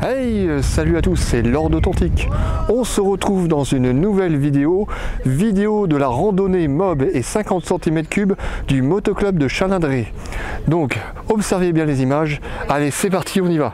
Hey, salut à tous, c'est Lord Authentique. On se retrouve dans une nouvelle vidéo de la randonnée mob et 50 cm3 du motoclub de Chalindré. Donc, observez bien les images. Allez, c'est parti, on y va.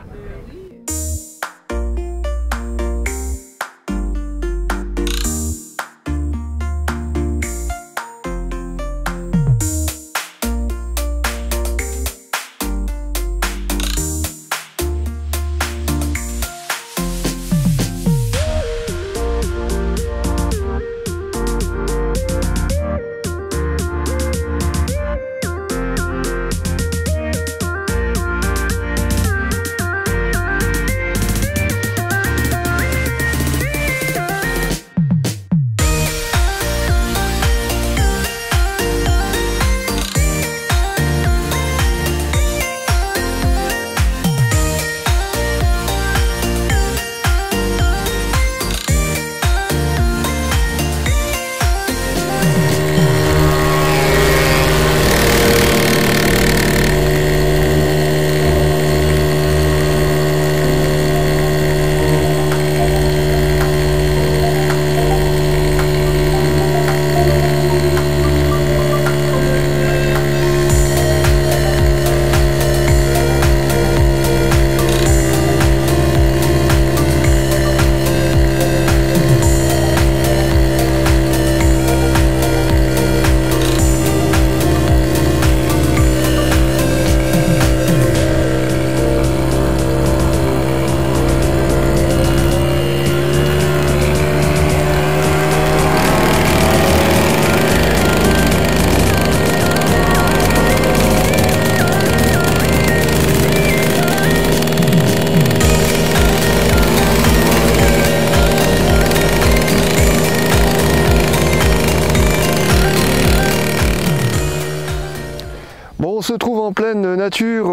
On se trouve en pleine nature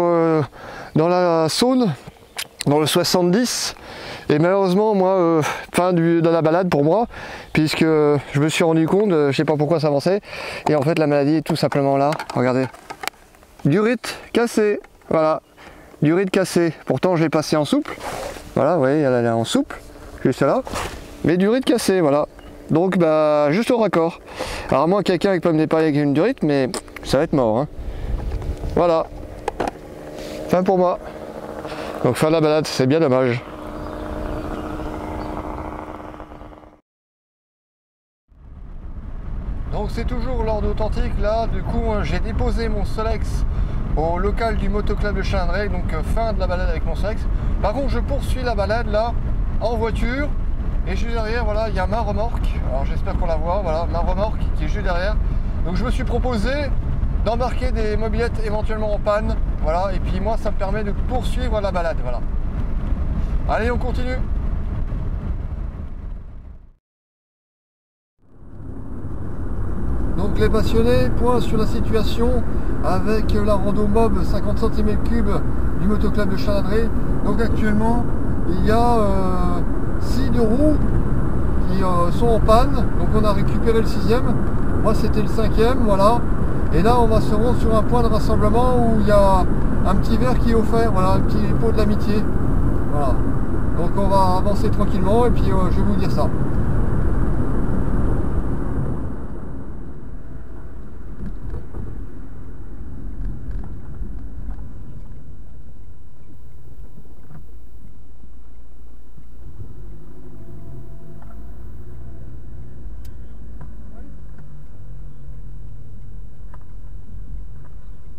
dans la Saône, dans le 70, et malheureusement moi, fin de la balade pour moi, puisque je me suis rendu compte, je sais pas pourquoi ça avançait, et en fait la maladie est tout simplement là, regardez, durite cassée, voilà, durite cassée, pourtant j'ai passé en souple, voilà, vous voyez, elle est en souple, juste là, mais durite cassée, voilà, donc bah juste au raccord, alors à moins quelqu'un qui peut me dépanner avec une durite, mais ça va être mort, hein. Voilà, fin pour moi. Donc fin de la balade, c'est bien dommage. Donc c'est toujours Lord Authentique, là du coup j'ai déposé mon Solex au local du motoclub de Chalindré, donc fin de la balade avec mon Solex. Par contre je poursuis la balade là en voiture et juste derrière, voilà, il y a ma remorque. Alors j'espère qu'on la voit, voilà, ma remorque qui est juste derrière. Donc je me suis proposé d'embarquer des mobylettes éventuellement en panne, voilà, et puis moi ça me permet de poursuivre la balade, voilà. Allez, on continue. Donc les passionnés, point sur la situation avec la rando mob 50 cm3 du motoclub de Chalindré. Donc actuellement il y a 6 de roues qui sont en panne, donc on a récupéré le 6e, moi c'était le 5e, voilà. Et là on va se rendre sur un point de rassemblement où il y a un petit verre qui est offert, voilà, un petit pot de l'amitié. Voilà. Donc on va avancer tranquillement et puis je vais vous dire ça.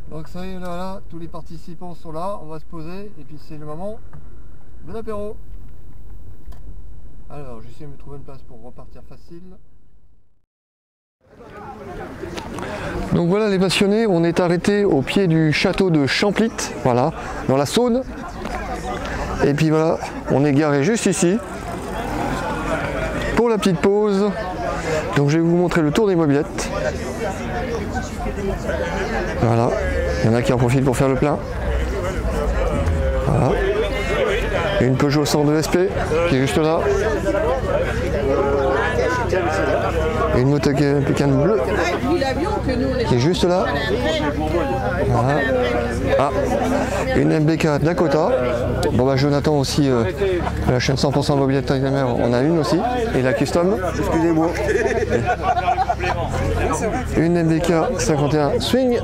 Donc ça y est, là, tous les participants sont là, on va se poser et puis c'est le moment de l'apéro. Alors j'essaie de me trouver une place pour repartir facile. Donc voilà les passionnés, on est arrêté au pied du château de Champlit, voilà, dans la Saône. Et puis voilà, on est garé juste ici pour la petite pause. Donc je vais vous montrer le tour des mobylettes. Voilà, il y en a qui en profitent pour faire le plein. Voilà. Une Peugeot 102 SP qui est juste là. Et une moto Pékin bleue qui est juste là. Voilà. Ah, une MBK Dakota. Bon bah Jonathan aussi, la chaîne 100% mobilette Timer, on a une aussi. Et la custom, excusez-moi. Une MBK 51 Swing.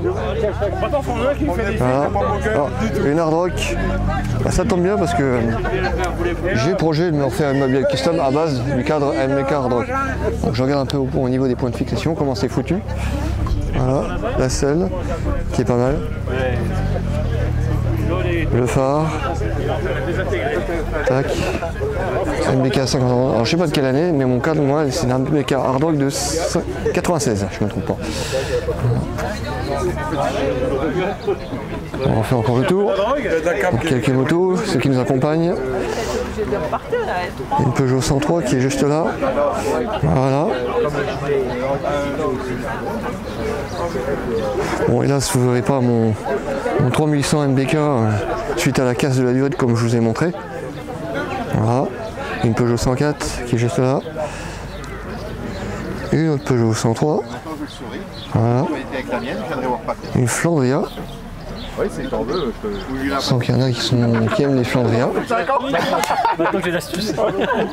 Voilà. Alors, une Hard Rock. Bah, ça tombe bien parce que j'ai projet de me refaire une mobilette custom à base du cadre MBK Hard Rock. Donc je regarde un peu au niveau des points de fixation, comment c'est foutu. Voilà, la selle qui est pas mal. Le phare. Tac. MBK 50. Alors je sais pas de quelle année, mais mon cadre, moi, c'est un MBK Hard Rock de 96, je me trompe pas. On fait encore le tour. Donc, quelques motos, ceux qui nous accompagnent. Une Peugeot 103 qui est juste là. Voilà. Bon, hélas, vous ne verrez pas mon 3800 MBK suite à la casse de la diode comme je vous ai montré. Voilà. Une Peugeot 104 qui est juste là. Une autre Peugeot 103. Voilà. Une Flandria. Oui, c'est t'en veux. Je sens qu'il y en a qui aiment les Flandria. Maintenant que j'ai l'astuce.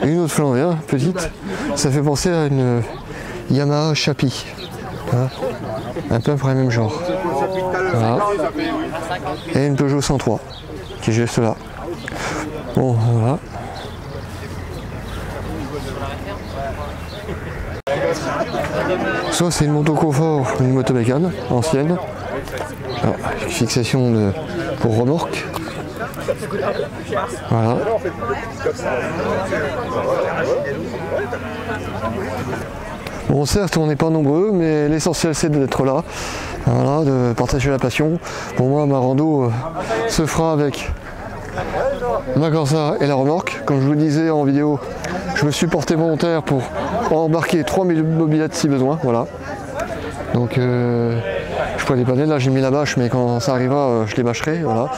Une autre Flandria, petite. Ça fait penser à une Yamaha Chapi. Voilà. Un peu pour le même genre. Voilà. Et une Peugeot 103 qui est juste là. Bon, voilà. Ça, c'est une moto confort, une moto mécane ancienne. Alors, fixation pour remorque. Voilà. Bon, certes, on n'est pas nombreux, mais l'essentiel c'est d'être là, voilà, de partager la passion. Pour moi, ma rando se fera avec ma Corsa et la remorque. Comme je vous le disais en vidéo, je me suis porté volontaire pour embarquer 3000 mobilettes si besoin. Voilà. Donc, je pourrais dépanner. Là, j'ai mis la bâche, mais quand ça arrivera, je les bâcherai. Voilà.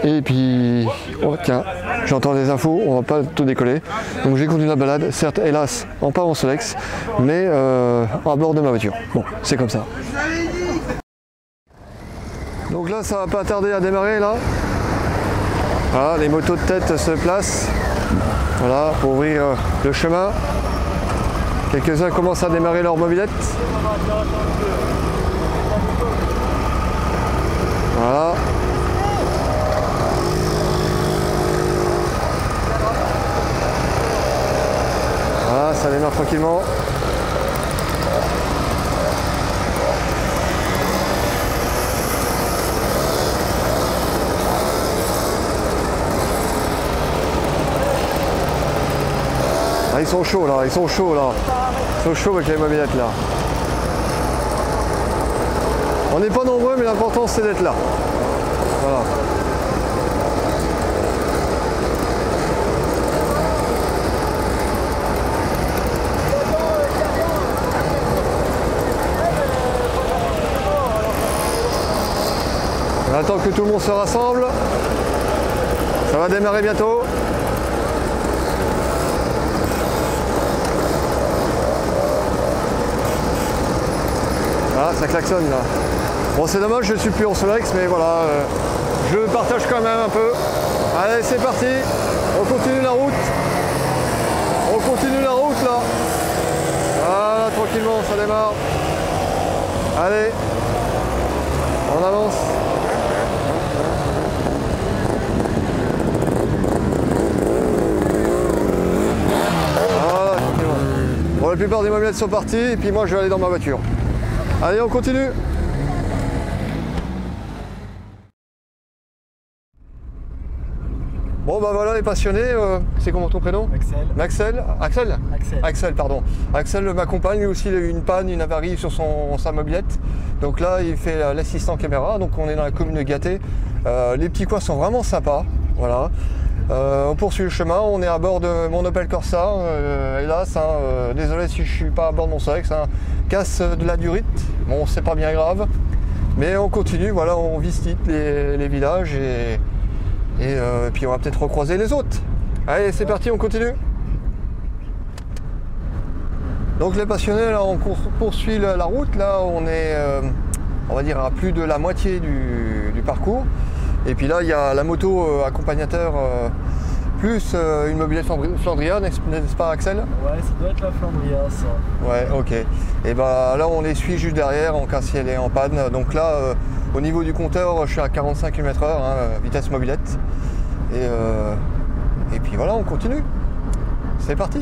Et puis, oh, tiens, j'entends des infos, on va pas tout décoller. Donc, j'ai continué la balade, certes, hélas, pas en Solex, mais à bord de ma voiture. Bon, c'est comme ça. Donc là, ça va pas tarder à démarrer, là. Voilà, les motos de tête se placent. Voilà, pour ouvrir le chemin. Quelques-uns commencent à démarrer leur mobilette. Voilà. Voilà, ça démarre tranquillement. Ah, ils sont chauds là, ils sont chauds là. Ils sont chauds avec les mobilettes là. On n'est pas nombreux, mais l'important c'est d'être là. Voilà. On attend que tout le monde se rassemble. Ça va démarrer bientôt. Voilà, ça klaxonne là. Bon, c'est dommage, je ne suis plus en Solex, mais voilà, je partage quand même un peu. Allez, c'est parti. On continue la route. On continue la route là. Voilà, tranquillement, ça démarre. Allez, on avance. Voilà, tranquillement. Bon, la plupart des mobilettes sont parties, et puis moi je vais aller dans ma voiture. Allez, on continue. Bon bah voilà les passionnés, c'est comment ton prénom? Axel. Axel. Axel. Axel, pardon. Axel m'accompagne, lui aussi il a eu une panne, une avarie sur sa mobilette. Donc là il fait l'assistant caméra, donc on est dans la commune de Gâté. Les petits coins sont vraiment sympas, voilà. On poursuit le chemin, on est à bord de mon Opel Corsa, hélas, désolé si je suis pas à bord de mon Solex, casse de la durite, bon c'est pas bien grave, mais on continue, voilà, on visite les villages et puis on va peut-être recroiser les autres. Allez, c'est parti, on continue. Donc les passionnés, là, on poursuit la route. Là, on est, on va dire, à plus de la moitié du parcours. Et puis là, il y a la moto accompagnateur plus une mobilette Flandria, n'est-ce pas Axel? Ouais, ça doit être la Flandria, ça. Ouais, ok. Et bah là, on les suit juste derrière en cas si elle est en panne. Donc là, au niveau du compteur, je suis à 45 km/h, hein, vitesse mobilette. Et puis voilà, on continue. C'est parti.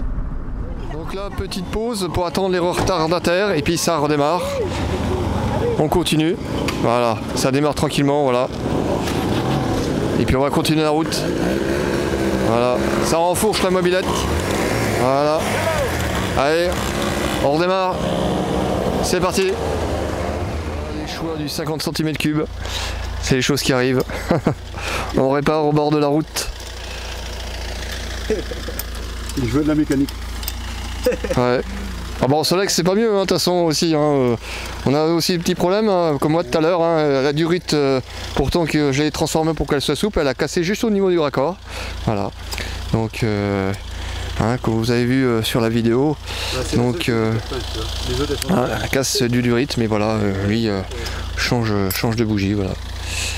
Donc là, petite pause pour attendre les retardataires et puis ça redémarre. On continue. Voilà, ça démarre tranquillement, voilà. Et puis on va continuer la route. Voilà, ça renfourche la mobilette. Voilà. Allez, on redémarre. C'est parti. Les choix du 50 cm3. C'est les choses qui arrivent. On répare au bord de la route. Les joueurs de la mécanique. Ouais. Ah bon, Solex c'est pas mieux, de toute façon aussi. Hein. On a aussi des petits problèmes, hein, comme moi tout à l'heure. Hein, la durite, pourtant que je l'ai transformée pour qu'elle soit souple, elle a cassé juste au niveau du raccord. Voilà. Donc, hein, comme vous avez vu sur la vidéo, donc, elle casse du durite, mais voilà, lui change de bougie. Voilà.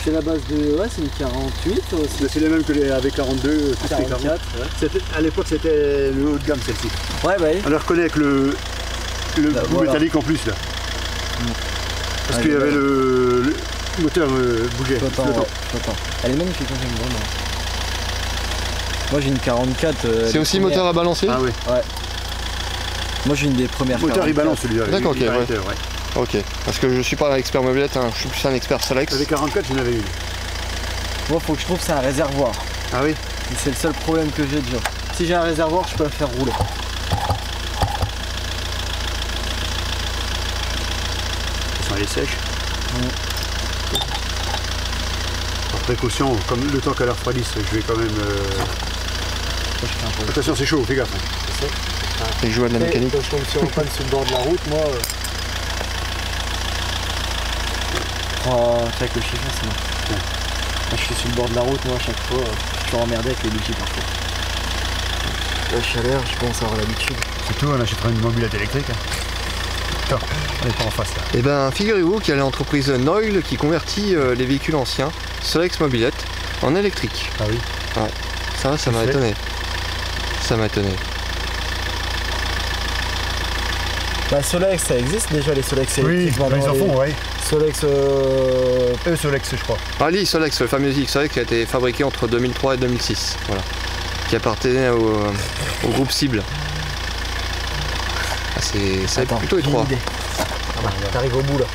C'est la base de. Ouais, c'est une 48 aussi. C'est les mêmes que les AB42, 44. Ouais. À l'époque, c'était le haut de gamme celle-ci. Ouais, bah oui. On la reconnaît avec le bout voilà. métallique en plus là. Parce qu'il y avait le moteur bougeait. Flottant. Elle est magnifique, j'aime vraiment. Moi j'ai une 44. C'est aussi moteur à balancer? Ah oui. Ouais. Moi j'ai une des premières. Le moteur 44. Il balance celui-là. D'accord, ok. Ouais. Ok, parce que je suis pas un expert mobilette, hein. Je suis plus un expert Solex. Avec 44, j'en avais une. Moi faut que je trouve c'est un réservoir. Ah oui. C'est le seul problème que j'ai déjà. Si j'ai un réservoir, je peux la faire rouler. Elle est sèche. Par précaution, comme le temps qu'elle refroidisse, je vais quand même. Attention, c'est chaud, fais gaffe. Et jouer à de la mécanique. Quand je tombe sur un panne sur le bord de la route, moi. Avec le chiffon, c'est bon. Ouais. Quand je suis sur le bord de la route, moi à chaque fois, je suis toujours emmerdé avec les bougies parfois. La chaleur, je commence à avoir l'habitude. Surtout, on achètera une mobilette électrique. Attends, on n'est pas en face là. Et ben, figurez-vous qu'il y a l'entreprise Noil qui convertit les véhicules anciens, Solex Mobilette, en électrique. Ah oui. Ouais. Ça m'a étonné. Ça m'a étonné. Bah Solex, ça existe déjà les Solex électriques. Oui, ils en font, ouais. Solex. Solex, je crois. Ah, l'e-Solex, le fameux e-Solex qui a été fabriqué entre 2003 et 2006. Voilà. Qui appartenait au groupe Cible. Ah, c'est plutôt étroit. Ah bah, t'arrives au bout là.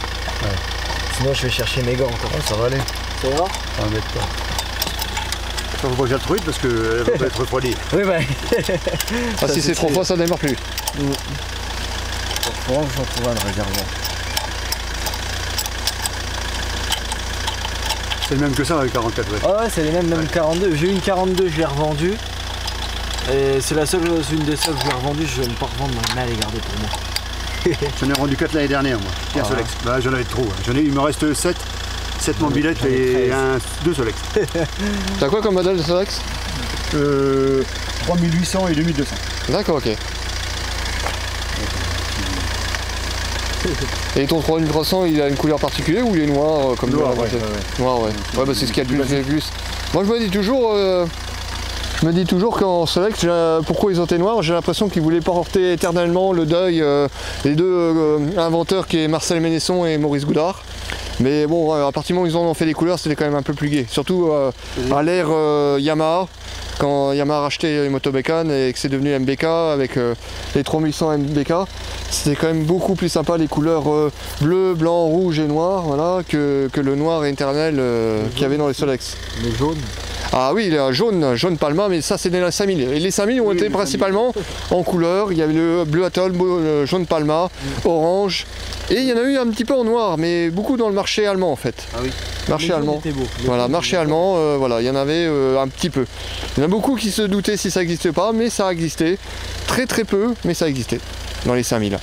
Ouais. Sinon je vais chercher mes gants encore. Ouais, ça va aller. Ça va? Ça va mettre pas. Ça faut pas que je la trouve parce qu'elle va pas être refroidie. Oui bah. Ah, si c'est trop froid, ça démarre plus. Faut vraiment que j'en trouve un réservoir. C'est le même que ça avec 44, ouais. Ah ouais, c'est les mêmes, même 42. J'ai eu une 42, je l'ai revendue. Et c'est une des seules que je l'ai revendue, je vais ne pas revendre, mais elle est gardée pour moi. J'en ai rendu 4 l'année dernière, moi. Un Solex. Bah, j'en avais trop. Il me reste 7 mobilettes et 2 Solex. T'as quoi comme modèle de Solex? 3800 et 2200. D'accord, ok. Et ton 3300, il a une couleur particulière ou il est noir comme noir, ouais. Noir, ouais. Ouais, bah c'est ce qu'il y a de plus. Moi, je me dis toujours qu'en Solex, pourquoi ils ont été noirs, j'ai l'impression qu'ils voulaient porter éternellement le deuil des deux inventeurs qui est Marcel Ménesson et Maurice Goudard. Mais bon, à partir du moment où ils en ont fait des couleurs, c'était quand même un peu plus gai. Surtout à l'ère Yamaha, quand Yamaha a racheté les motos Bécane et que c'est devenu MBK avec les 3800 MBK, c'était quand même beaucoup plus sympa les couleurs bleu, blanc, rouge et noir, voilà, que le noir éternel qu'il y avait dans les Solex. Le jaune. Ah oui, jaune Palma, mais ça c'est les 5000. Et les 5000 ont été principalement en couleur. Il y avait le bleu atoll, le jaune Palma, orange. Et il y en a eu un petit peu en noir, mais beaucoup dans le marché allemand en fait. Ah oui. Marché allemand. Voilà, marché allemand, voilà, il y en avait un petit peu. Il y en a beaucoup qui se doutaient si ça n'existait pas, mais ça a existé. Très très peu, mais ça existait dans les 5000.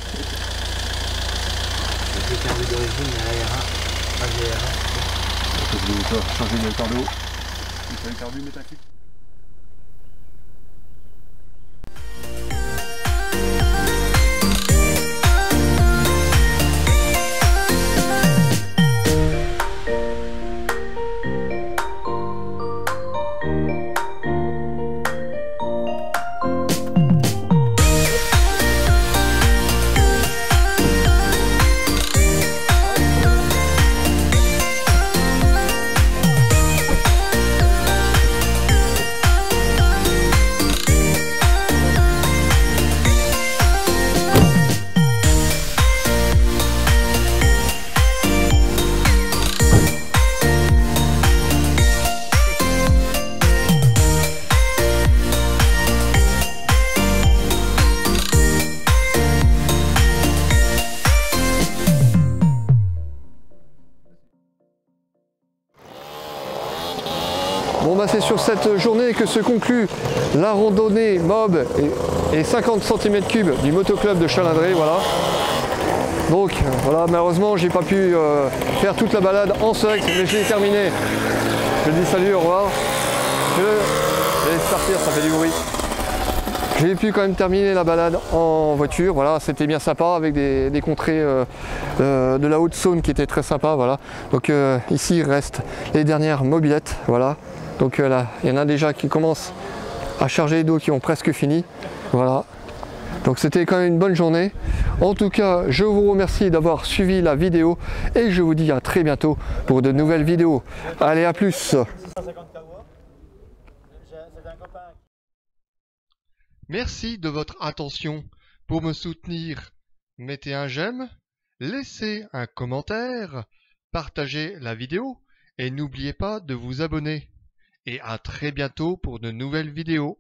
Changer le cardio. Le cardio métafique. Bon bah c'est sur cette journée que se conclut la randonnée mob et 50 cm3 du motoclub de Chalindré, voilà. Donc voilà, malheureusement j'ai pas pu faire toute la balade en sexe, mais je l'ai terminé. Je dis salut, au revoir. Je laisse partir, ça fait du bruit. J'ai pu quand même terminer la balade en voiture, voilà, c'était bien sympa avec des contrées de la Haute-Saône qui étaient très sympas, voilà. Donc ici il reste les dernières mobylettes, voilà. Donc là, il y en a déjà qui commencent à charger d'eau, qui ont presque fini, voilà. Donc c'était quand même une bonne journée. En tout cas, je vous remercie d'avoir suivi la vidéo et je vous dis à très bientôt pour de nouvelles vidéos. Allez, à plus. Merci de votre attention. Pour me soutenir, mettez un j'aime, laissez un commentaire, partagez la vidéo et n'oubliez pas de vous abonner. Et à très bientôt pour de nouvelles vidéos.